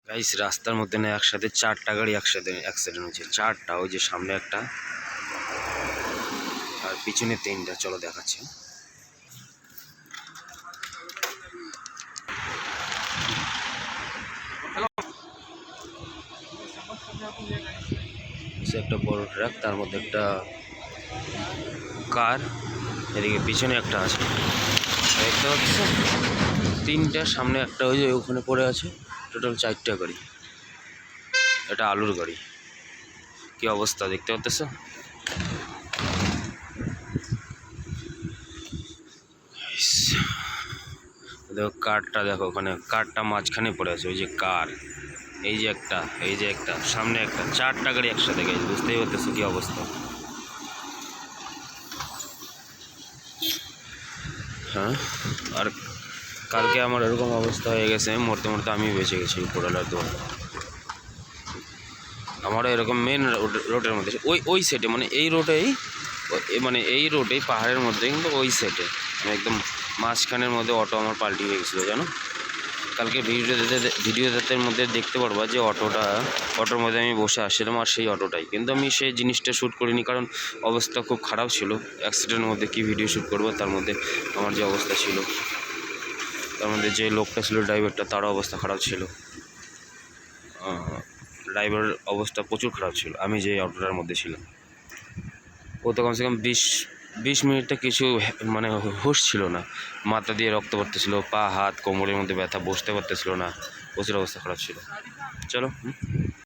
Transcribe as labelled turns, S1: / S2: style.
S1: Guys রাস্তার মধ্যে না একসাথে 4টা গাড়ি একসাথে অ্যাক্সিডেন্ট হয়েছে। 4টা, ওই যে সামনে একটা আর পিছনে 3টা। চলো দেখাচ্ছি। একটা বড় ট্রাক, তার মধ্যে একটা কার, এদিকে পিছনে একটা আছে দেখতে পাচ্ছ। 3টা, সামনে একটা ওই যে ওখানে পড়ে আছে। টোটাল 4টা গাড়ি। এটা আলুর গাড়ি। কি অবস্থা দেখতে পাচ্ছ। দেখো কারটা, দেখো ওখানে কারটা মাঝখানে পড়ে আছে। ওই যে কার, এই যে একটা, এই যে একটা, সামনে একটা, 4টা গাড়ি একসাথে গেছে। বুঝতেই পারতেছো কি অবস্থা। হ্যাঁ, আর কালকে আমার এরকম অবস্থা হয়ে গেছে, মরতে মরতে আমি বেঁচে গেছি উপরওয়ালার দোয়া। আমারও এরকম মেন রোডের মধ্যে, ওই সাইডে, মানে এই রোডেই, মানে এই রোডেই পাহাড়ের মধ্যে, কিন্তু ওই সাইডে একদম মাঝখানের মধ্যে অটো আমার পাল্টি হয়ে গেছিলো জানো। কালকে ভিডিওটার মধ্যে দেখতে পারবা যে অটোর মধ্যে আমি বসে আসছিলাম, আর সেই অটোটাই। কিন্তু আমি সেই জিনিসটা শ্যুট করিনি, কারণ অবস্থা খুব খারাপ ছিল। অ্যাক্সিডেন্টের মধ্যে কি ভিডিও শ্যুট করবো, তার মধ্যে আমার যে অবস্থা ছিল, তার মধ্যে যে লোকটা ছিল ড্রাইভারটা, তারও অবস্থা খারাপ ছিল। ড্রাইভারের অবস্থা প্রচুর খারাপ ছিল। আমি যে অটোটার মধ্যে ছিলাম, ও তো কমসে কম 20 মিনিটটা কিছু মানে হুঁশ ছিল না। মাথা দিয়ে রক্ত পড়তেছিল, পা হাত কোমরের মধ্যে ব্যথা, বসতে পারতেছিল না, প্রচুর অবস্থা খারাপ ছিল। চলো।